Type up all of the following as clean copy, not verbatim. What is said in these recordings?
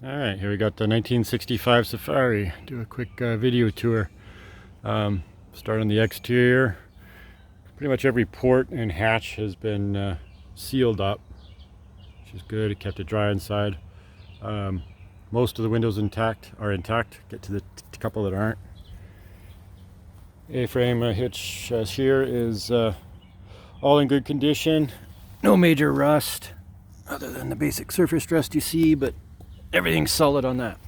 Alright, here we got the 1965 Safari. Do a quick video tour. Start on the exterior. Pretty much every port and hatch has been sealed up, which is good. It kept it dry inside. Most of the windows are intact. Get to the couple that aren't. A-frame hitch here is all in good condition. No major rust, other than the basic surface rust you see, but everything's solid on that.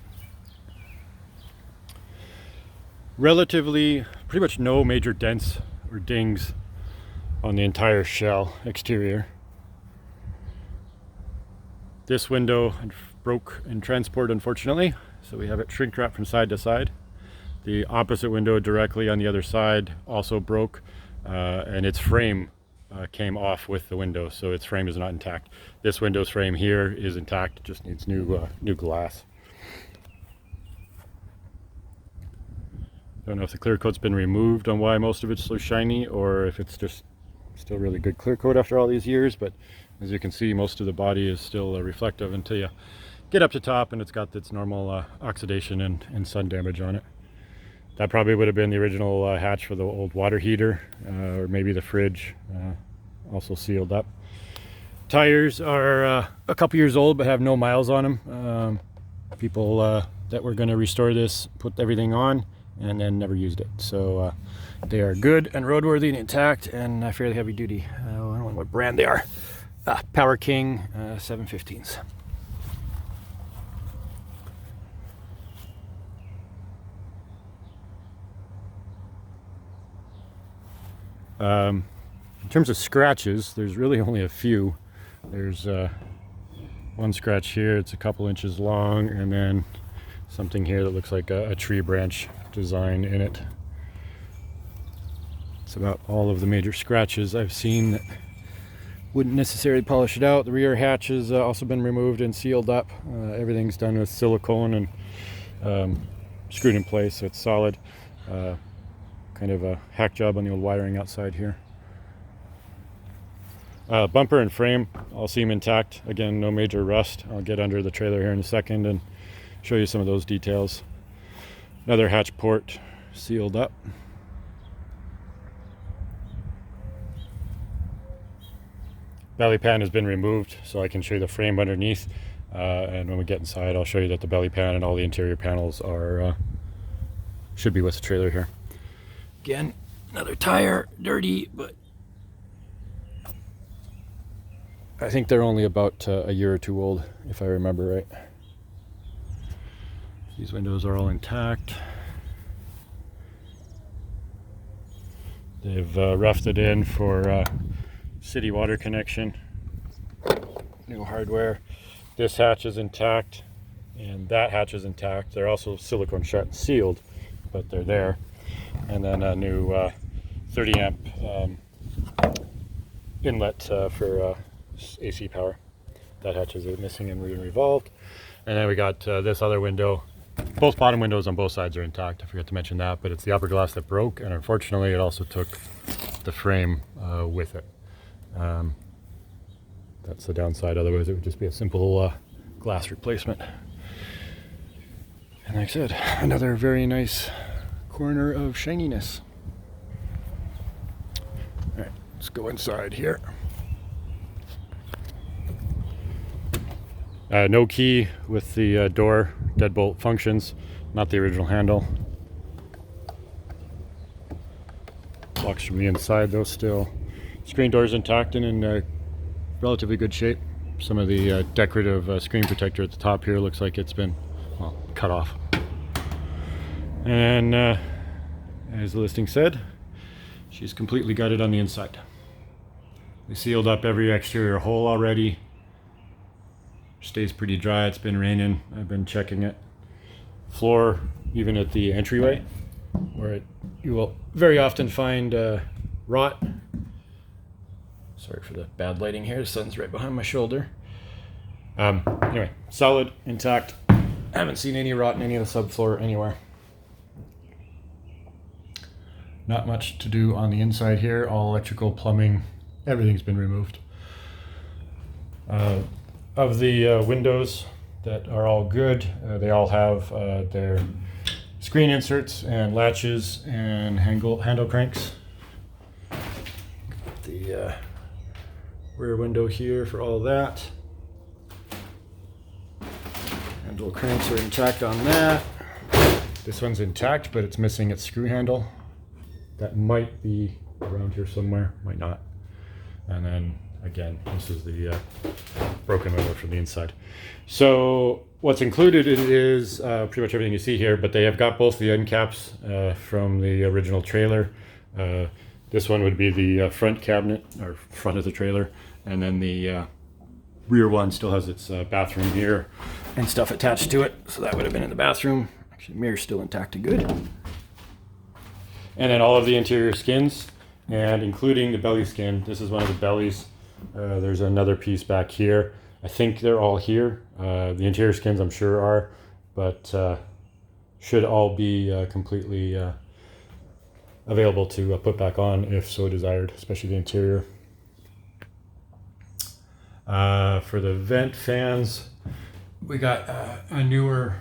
Relatively, pretty much no major dents or dings on the entire shell exterior. This window broke in transport, unfortunately, so we have it shrink wrapped from side to side. The opposite window directly on the other side also broke, and its frame came off with the window, so its frame is not intact. This window's frame here is intact, just needs new glass. Don't know if the clear coat's been removed on why most of it's so shiny, or if it's just still really good clear coat after all these years, but as you can see, most of the body is still reflective until you get up to top and it's got its normal oxidation and sun damage on it. That probably would have been the original hatch for the old water heater, or maybe the fridge, also sealed up. Tires are a couple years old but have no miles on them. People that were going to restore this put everything on and then never used it. So they are good and roadworthy and intact and fairly heavy duty. I don't know what brand they are. Power King 715s. In terms of scratches, there's really only a few. There's one scratch here, it's a couple inches long, and then something here that looks like a tree branch design in it. It's about all of the major scratches I've seen that wouldn't necessarily polish it out. The rear hatch has also been removed and sealed up. Everything's done with silicone and screwed in place, so it's solid. Kind of a hack job on the old wiring outside here. Bumper and frame all seem intact. Again, no major rust. I'll get under the trailer here in a second and show you some of those details. Another hatch port sealed up. Belly pan has been removed, so I can show you the frame underneath. And when we get inside, I'll show you that the belly pan and all the interior panels are should be with the trailer here. Again, another tire, dirty, but I think they're only about a year or two old, if I remember right. These windows are all intact. They've roughed it in for city water connection. New hardware. This hatch is intact, and that hatch is intact. They're also silicone shut and sealed, but they're there. And then a new 30 amp inlet for AC power. That hatch is missing and revolved. And then we got this other window. Both bottom windows on both sides are intact. I forgot to mention that, but it's the upper glass that broke, and unfortunately it also took the frame with it. That's the downside, otherwise it would just be a simple glass replacement. And like I said, another very nice corner of shininess. All right, let's go inside here. No key with the door deadbolt functions, not the original handle. Locks from the inside though still. Screen door is intact and in relatively good shape. Some of the decorative screen protector at the top here looks like it's been, well, cut off. And as the listing said, she's completely gutted on the inside. We sealed up every exterior hole already. Stays pretty dry. It's been raining. I've been checking it. Floor, even at the entryway, where you will very often find rot. Sorry for the bad lighting here. The sun's right behind my shoulder. Anyway, solid, intact. I haven't seen any rot in any of the subfloor anywhere. Not much to do on the inside here. All electrical, plumbing, everything's been removed. Of the windows, that are all good. They all have their screen inserts and latches and handle cranks. The rear window here for all that. Handle cranks are intact on that. This one's intact, but it's missing its screw handle. That might be around here somewhere, might not. And then again, this is the broken window from the inside. So what's included is pretty much everything you see here, but they have got both the end caps from the original trailer. This one would be the front cabinet, or front of the trailer, and then the rear one still has its bathroom mirror and stuff attached to it, so that would have been in the bathroom. Actually, mirror's still intact and good. And then all of the interior skins, and including the belly skin. This is one of the bellies. There's another piece back here. I think they're all here. The interior skins I'm sure are, but should all be completely available to put back on if so desired, especially the interior. For the vent fans, we got a newer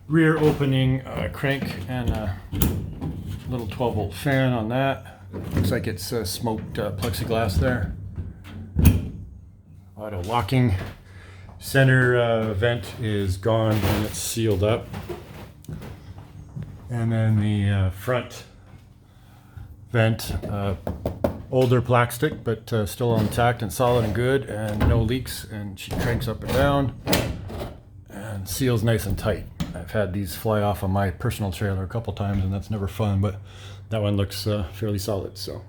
rear opening crank and a little 12-volt fan on that. Looks like it's smoked plexiglass there. Auto locking. Center vent is gone and it's sealed up. And then the front vent, older plastic, but still intact and solid and good, and no leaks, and she cranks up and down and seals nice and tight. I've had these fly off on my personal trailer a couple times, and that's never fun, but that one looks fairly solid. So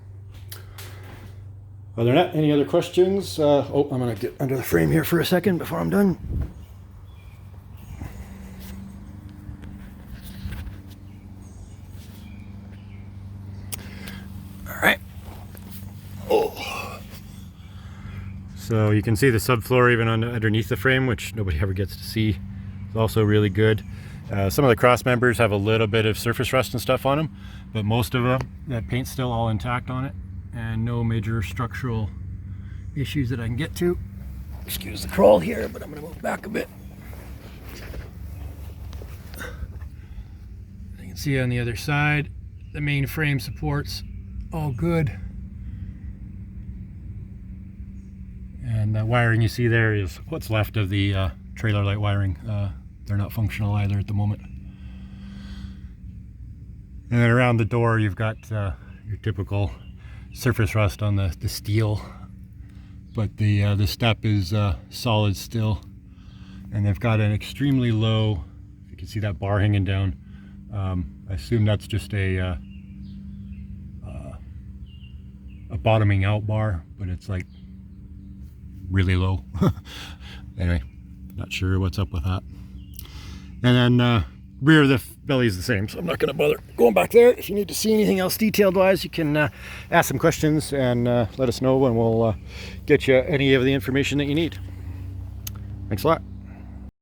other than that, any other questions? Oh, I'm gonna get under the frame here for a second before I'm done. All right. Oh. So you can see the subfloor even underneath the frame, which nobody ever gets to see. It's also really good. Some of the cross members have a little bit of surface rust and stuff on them, but most of them, that paint's still all intact on it, and no major structural issues that I can get to. Excuse the crawl here, but I'm going to move back a bit. You can see on the other side, the main frame supports all good. And the wiring you see there is what's left of the trailer light wiring. They're not functional either at the moment. And then around the door you've got your typical surface rust on the steel, but the step is solid still. And they've got an extremely low, if you can see that bar hanging down, I assume that's just a bottoming out bar, but it's like really low. Anyway, not sure what's up with that. And then rear of the belly is the same, so I'm not going to bother going back there. If you need to see anything else detailed wise, you can ask some questions and let us know, and we'll get you any of the information that you need. Thanks a lot.